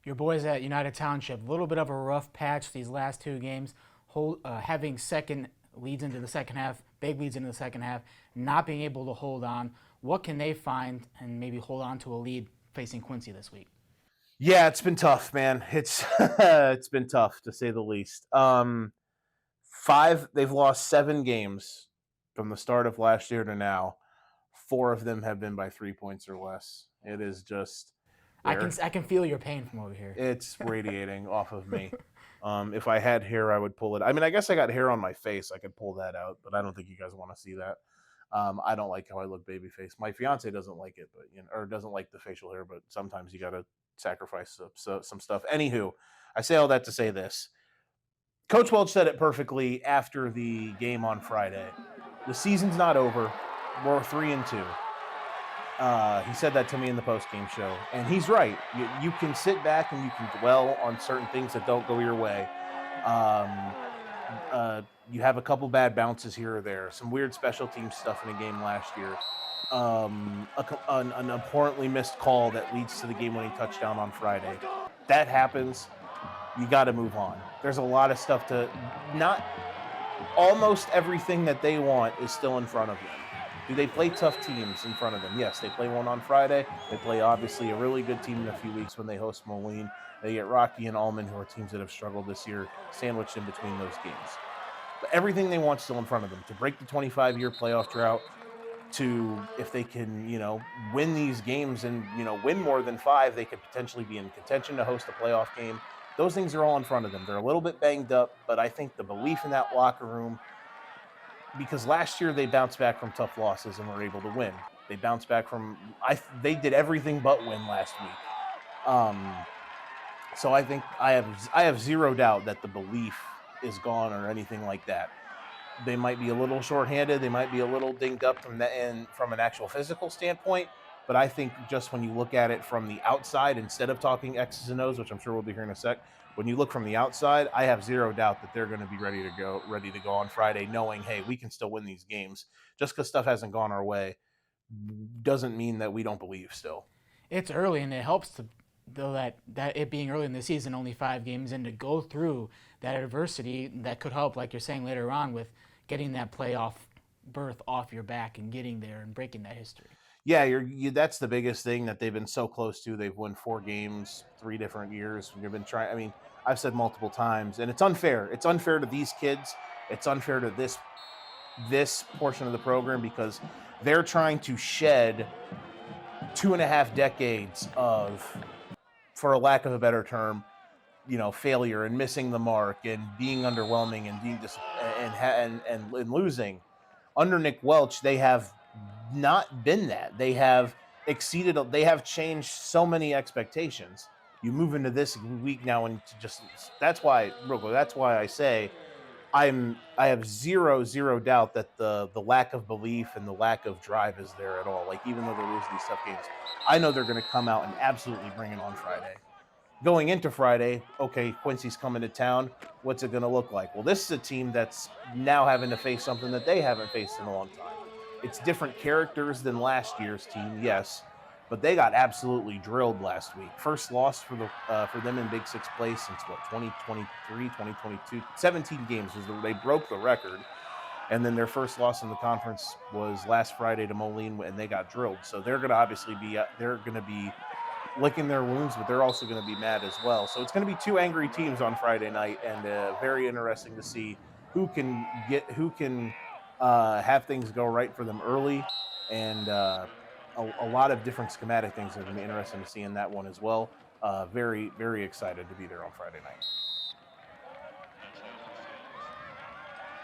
Your boys at United Township, a little bit of a rough patch these last two games, having second leads into the second half, big leads into the second half, not being able to hold on. What can they find and maybe hold on to a lead facing Quincy this week? Yeah, it's been tough, man. It's it's been tough to say the least. They've lost 7 games from the start of last year to now. 4 of them have been by 3 points or less. It is just I can there. I can feel your pain from over here. It's radiating off of me. If I had hair, I would pull it. I mean, I guess I got hair on my face. I could pull that out, but I don't think you guys want to see that. I don't like how I look baby face. My fiance doesn't like it, but or doesn't like the facial hair. But sometimes you got to sacrifice some stuff. Anywho, I say all that to say this. Coach Welch said it perfectly after the game on Friday. The season's not over. We're 3-2. He said that to me in the post-game show, and he's right. You can sit back and you can dwell on certain things that don't go your way. Um, you have a couple bad bounces here or there, some weird special team stuff in a game last year, an importantly missed call that leads to the game-winning touchdown on Friday. That happens. You got to move on. There's a lot of stuff to not. Almost everything that they want is still in front of them. Do they play tough teams in front of them? Yes, they play one on Friday. They play obviously a really good team in a few weeks when they host Moline. They get Rocky and Allman, who are teams that have struggled this year, sandwiched in between those games. But everything they want still in front of them. To break the 25-year playoff drought, to if they can, win these games and, win more than 5, they could potentially be in contention to host a playoff game. Those things are all in front of them. They're a little bit banged up, but I think the belief in that locker room, because last year they bounced back from tough losses and were able to win. They bounced back they did everything but win last week. So I think I have zero doubt that the belief is gone or anything like that. They might be a little shorthanded. They might be a little dinged up from an actual physical standpoint. But I think just when you look at it from the outside, instead of talking X's and O's, which I'm sure we'll be here in a sec, when you look from the outside, I have zero doubt that they're going to be ready to go on Friday, knowing, hey, we can still win these games. Just because stuff hasn't gone our way doesn't mean that we don't believe still. It's early, and it helps to though that it being early in the season, only 5 games in, to go through that adversity that could help, like you're saying later on, with getting that playoff berth off your back and getting there and breaking that history. Yeah, that's the biggest thing that they've been so close to. They've won 4 games, 3 different years. You've been trying. I mean, I've said multiple times, and it's unfair. It's unfair to these kids. It's unfair to this portion of the program because they're trying to shed 2.5 decades of, for a lack of a better term, failure and missing the mark and being underwhelming and being and losing. Under Nick Welch, they have not been that. They have exceeded. They have changed so many expectations. You move into this week now, and that's why I say I have zero doubt that the lack of belief and the lack of drive is there at all. Like, even though they're losing these tough games, I know they're going to come out and absolutely bring it on Friday. Going into Friday, okay, Quincy's coming to town. What's it going to look like? Well, this is a team that's now having to face something that they haven't faced in a long time. It's different characters than last year's team, yes, but they got absolutely drilled last week. First loss for them in Big Six play since 2023, 2022, 17 games they broke the record, and then their first loss in the conference was last Friday to Moline, and they got drilled. So they're going to obviously be licking their wounds, but they're also going to be mad as well. So it's going to be 2 angry teams on Friday night, and very interesting to see who can have things go right for them early, and a lot of different schematic things are going to be interesting to see in that one as well. Very, very excited to be there on Friday night.